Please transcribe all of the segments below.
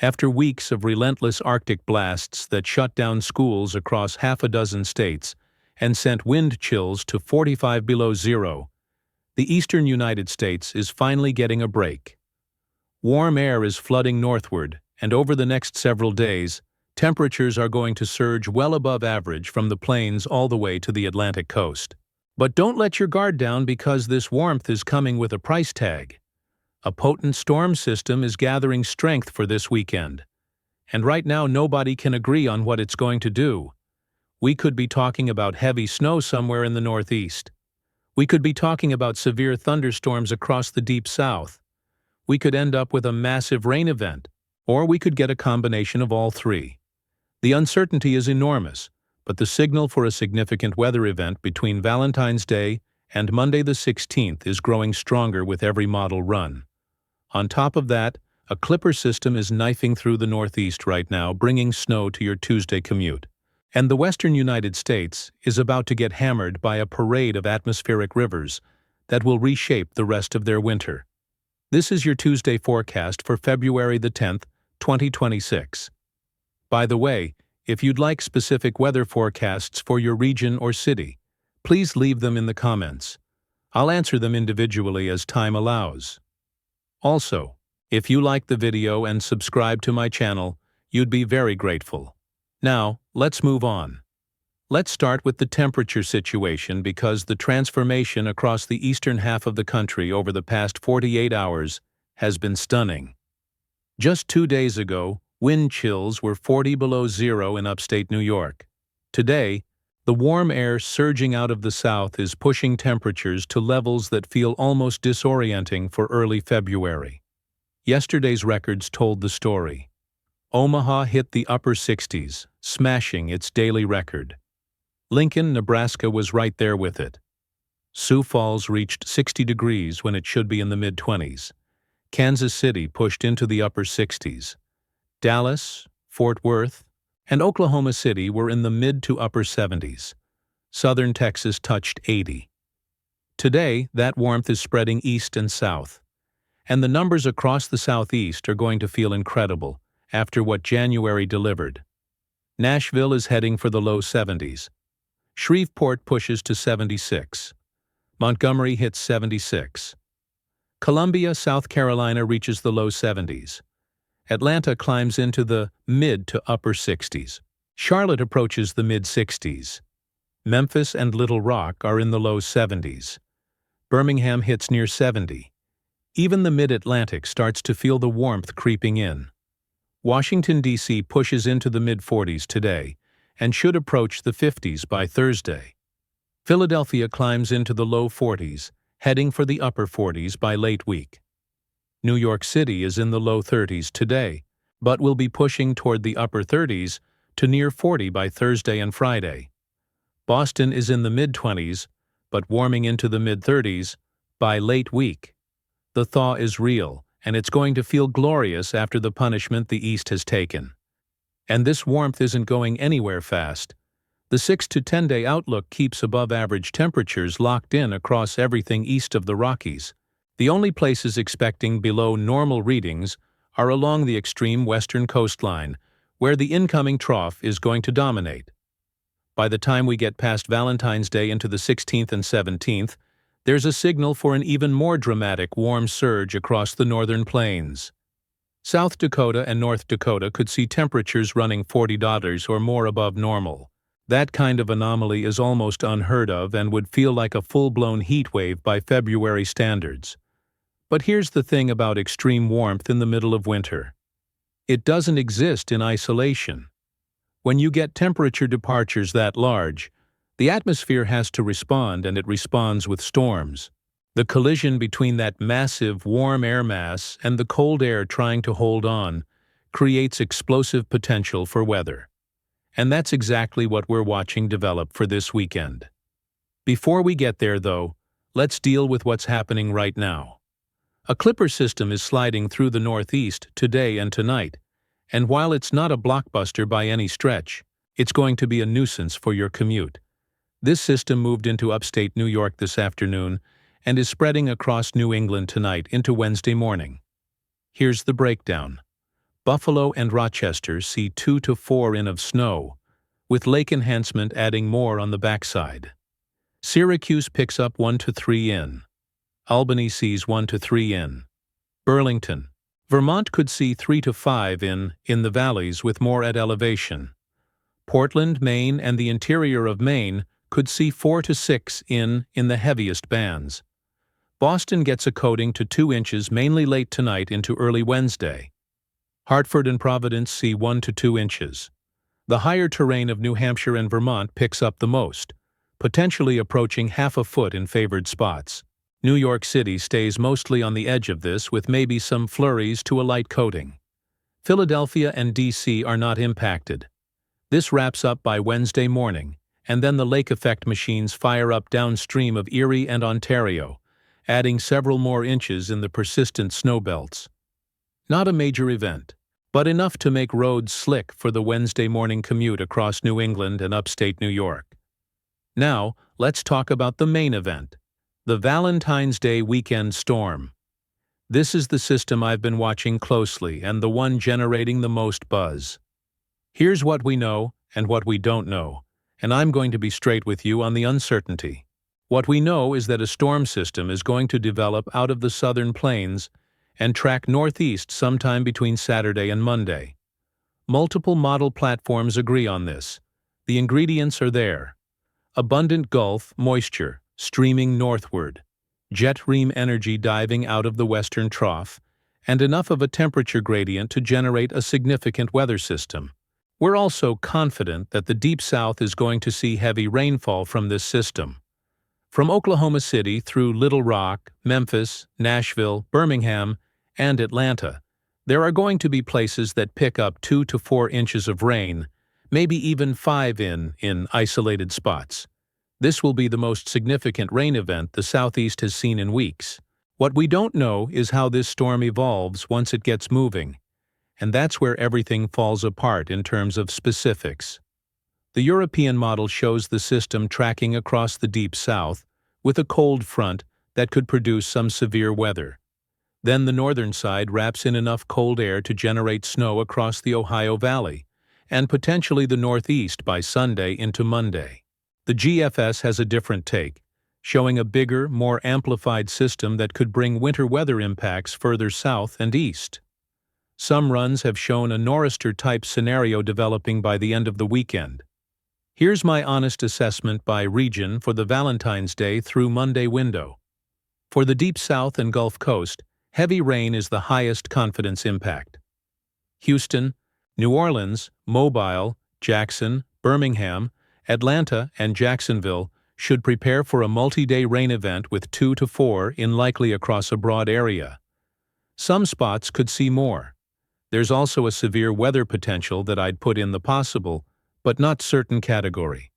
After weeks of relentless Arctic blasts that shut down schools across half a dozen states and sent wind chills to 45 below zero, the eastern United States is finally getting a break. Warm air is flooding northward, and over the next several days, temperatures are going to surge well above average from the plains all the way to the Atlantic coast. But don't let your guard down, because this warmth is coming with a price tag. A potent storm system is gathering strength for this weekend, and right now nobody can agree on what it's going to do. We could be talking about heavy snow somewhere in the northeast. We could be talking about severe thunderstorms across the deep south. We could end up with a massive rain event, or we could get a combination of all three. The uncertainty is enormous, but the signal for a significant weather event between Valentine's Day and Monday the 16th is growing stronger with every model run. On top of that, a clipper system is knifing through the northeast right now, bringing snow to your Tuesday commute. And the western United States is about to get hammered by a parade of atmospheric rivers that will reshape the rest of their winter. This is your Tuesday forecast for February the 10th, 2026. By the way, if you'd like specific weather forecasts for your region or city, please leave them in the comments. I'll answer them individually as time allows. Also, if you like the video and subscribe to my channel, you'd be very grateful. Now, let's move on. Let's start with the temperature situation, because the transformation across the eastern half of the country over the past 48 hours has been stunning. Just 2 days ago, wind chills were 40 below zero in upstate New York. Today, the warm air surging out of the south is pushing temperatures to levels that feel almost disorienting for early February. Yesterday's records told the story. Omaha hit the upper 60s, smashing its daily record. Lincoln, Nebraska was right there with it. Sioux Falls reached 60 degrees when it should be in the mid-20s. Kansas City pushed into the upper 60s. Dallas, Fort Worth, and Oklahoma City were in the mid to upper 70s. Southern Texas touched 80. Today, that warmth is spreading east and south, and the numbers across the southeast are going to feel incredible after what January delivered. Nashville is heading for the low 70s. Shreveport pushes to 76. Montgomery hits 76. Columbia, South Carolina reaches the low 70s. Atlanta climbs into the mid to upper 60s. Charlotte approaches the mid-60s. Memphis and Little Rock are in the low 70s. Birmingham hits near 70. Even the mid-Atlantic starts to feel the warmth creeping in. Washington, D.C. pushes into the mid-40s today and should approach the 50s by Thursday. Philadelphia climbs into the low 40s, heading for the upper 40s by late week. New York City is in the low 30s today, but will be pushing toward the upper 30s to near 40 by Thursday and Friday. Boston is in the mid-20s, but warming into the mid-30s by late week. The thaw is real, and it's going to feel glorious after the punishment the East has taken. And this warmth isn't going anywhere fast. The 6 to 10-day outlook keeps above-average temperatures locked in across everything east of the Rockies. The only places expecting below normal readings are along the extreme western coastline, where the incoming trough is going to dominate. By the time we get past Valentine's Day into the 16th and 17th, there's a signal for an even more dramatic warm surge across the northern plains. South Dakota and North Dakota could see temperatures running 40 degrees or more above normal. That kind of anomaly is almost unheard of and would feel like a full-blown heat wave by February standards. But here's the thing about extreme warmth in the middle of winter. It doesn't exist in isolation. When you get temperature departures that large, the atmosphere has to respond, and it responds with storms. The collision between that massive warm air mass and the cold air trying to hold on creates explosive potential for weather. And that's exactly what we're watching develop for this weekend. Before we get there, though, let's deal with what's happening right now. A clipper system is sliding through the northeast today and tonight, and while it's not a blockbuster by any stretch, it's going to be a nuisance for your commute. This system moved into upstate New York this afternoon and is spreading across New England tonight into Wednesday morning. Here's the breakdown. Buffalo and Rochester see 2 to 4 in of snow, with lake enhancement adding more on the backside. Syracuse picks up 1 to 3 in. Albany sees 1 to 3 in. Burlington. Vermont could see 3 to 5 in the valleys with more at elevation. Portland, Maine, and the interior of Maine could see 4 to 6 in the heaviest bands. Boston gets a coating to 2 inches mainly late tonight into early Wednesday. Hartford and Providence see 1 to 2 inches. The higher terrain of New Hampshire and Vermont picks up the most, potentially approaching half a foot in favored spots. New York City stays mostly on the edge of this with maybe some flurries to a light coating. Philadelphia and D.C. are not impacted. This wraps up by Wednesday morning, and then the lake effect machines fire up downstream of Erie and Ontario, adding several more inches in the persistent snow belts. Not a major event, but enough to make roads slick for the Wednesday morning commute across New England and upstate New York. Now, let's talk about the main event, the Valentine's Day weekend storm. This is the system I've been watching closely and the one generating the most buzz. Here's what we know and what we don't know, and I'm going to be straight with you on the uncertainty. What we know is that a storm system is going to develop out of the southern plains and track northeast sometime between Saturday and Monday. Multiple model platforms agree on this. The ingredients are there. Abundant Gulf moisture streaming northward, jet stream energy diving out of the western trough, and enough of a temperature gradient to generate a significant weather system. We're also confident that the Deep South is going to see heavy rainfall from this system. From Oklahoma City through Little Rock, Memphis, Nashville, Birmingham, and Atlanta, there are going to be places that pick up 2 to 4 inches of rain, maybe even 5 in isolated spots. This will be the most significant rain event the Southeast has seen in weeks. What we don't know is how this storm evolves once it gets moving, and that's where everything falls apart in terms of specifics. The European model shows the system tracking across the Deep South with a cold front that could produce some severe weather. Then the northern side wraps in enough cold air to generate snow across the Ohio Valley, and potentially the Northeast by Sunday into Monday. The GFS has a different take, showing a bigger, more amplified system that could bring winter weather impacts further south and east. Some runs have shown a nor'easter-type scenario developing by the end of the weekend. Here's my honest assessment by region for the Valentine's Day through Monday window. For the Deep South and Gulf Coast, heavy rain is the highest confidence impact. Houston, New Orleans, Mobile, Jackson, Birmingham, Atlanta, and Jacksonville should prepare for a multi-day rain event with 2 to 4 in likely across a broad area. Some spots could see more. There's also a severe weather potential that I'd put in the possible, but not certain category.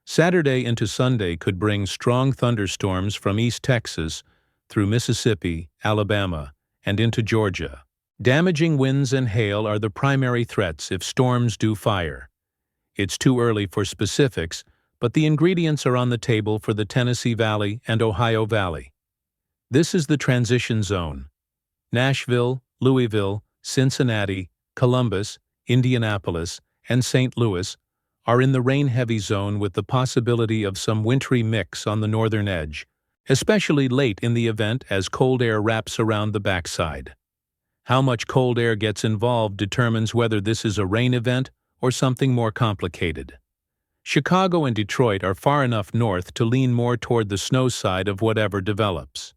Saturday into Sunday could bring strong thunderstorms from East Texas through Mississippi, Alabama, and into Georgia. Damaging winds and hail are the primary threats if storms do fire. It's too early for specifics, but the ingredients are on the table for the Tennessee Valley and Ohio Valley. This is the transition zone. Nashville, Louisville, Cincinnati, Columbus, Indianapolis, and St. Louis are in the rain-heavy zone with the possibility of some wintry mix on the northern edge, especially late in the event as cold air wraps around the backside. How much cold air gets involved determines whether this is a rain event or something more complicated. Chicago and Detroit are far enough north to lean more toward the snow side of whatever develops.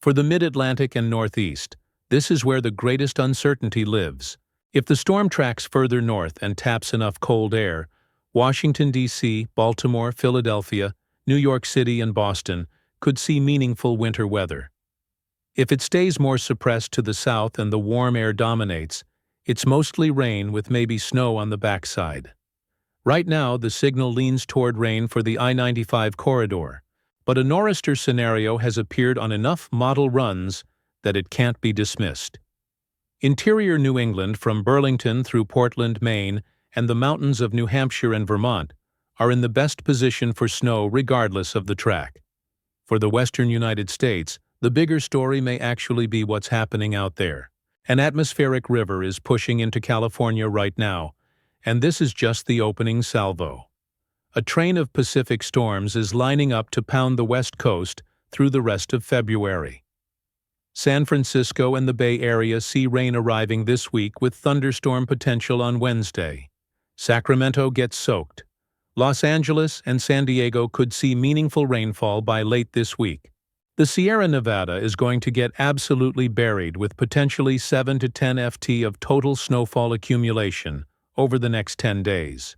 For the Mid-Atlantic and Northeast, this is where the greatest uncertainty lives. If the storm tracks further north and taps enough cold air, Washington, D.C., Baltimore, Philadelphia, New York City, and Boston could see meaningful winter weather. If it stays more suppressed to the south and the warm air dominates, it's mostly rain with maybe snow on the backside. Right now, the signal leans toward rain for the I-95 corridor, but a nor'easter scenario has appeared on enough model runs that it can't be dismissed. Interior New England from Burlington through Portland, Maine, and the mountains of New Hampshire and Vermont are in the best position for snow regardless of the track. For the western United States, the bigger story may actually be what's happening out there. An atmospheric river is pushing into California right now, and this is just the opening salvo. A train of Pacific storms is lining up to pound the West Coast through the rest of February. San Francisco and the Bay Area see rain arriving this week with thunderstorm potential on Wednesday. Sacramento gets soaked. Los Angeles and San Diego could see meaningful rainfall by late this week. The Sierra Nevada is going to get absolutely buried with potentially 7 to 10 ft of total snowfall accumulation over the next 10 days.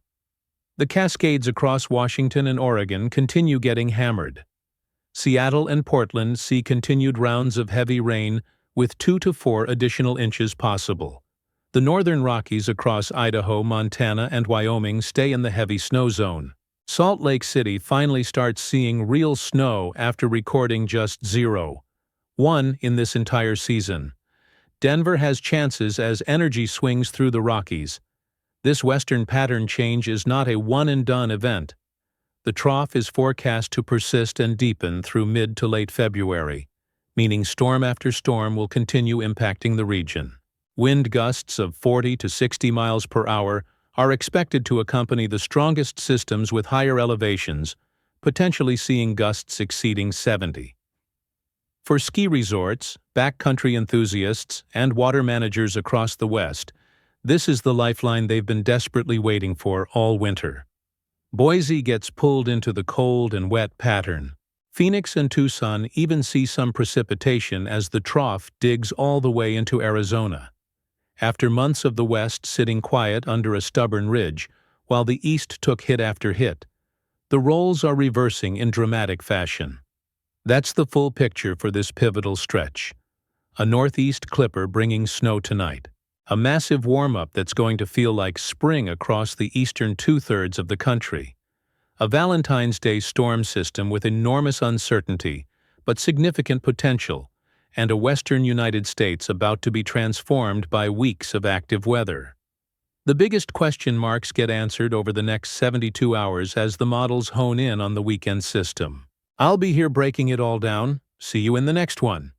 The Cascades across Washington and Oregon continue getting hammered. Seattle and Portland see continued rounds of heavy rain with 2 to 4 additional inches possible. The northern Rockies across Idaho, Montana, and Wyoming stay in the heavy snow zone. Salt Lake City finally starts seeing real snow after recording just 0.1 in this entire season. Denver has chances as energy swings through the Rockies. This western pattern change is not a one-and-done event. The trough is forecast to persist and deepen through mid to late February, meaning storm after storm will continue impacting the region. Wind gusts of 40 to 60 miles per hour are expected to accompany the strongest systems with higher elevations, potentially seeing gusts exceeding 70. For ski resorts, backcountry enthusiasts, and water managers across the West, this is the lifeline they've been desperately waiting for all winter. Boise gets pulled into the cold and wet pattern. Phoenix and Tucson even see some precipitation as the trough digs all the way into Arizona. After months of the West sitting quiet under a stubborn ridge, while the East took hit after hit, the roles are reversing in dramatic fashion. That's the full picture for this pivotal stretch. A northeast clipper bringing snow tonight. A massive warm-up that's going to feel like spring across the eastern two-thirds of the country. A Valentine's Day storm system with enormous uncertainty, but significant potential, and a western United States about to be transformed by weeks of active weather. The biggest question marks get answered over the next 72 hours as the models hone in on the weekend system. I'll be here breaking it all down. See you in the next one.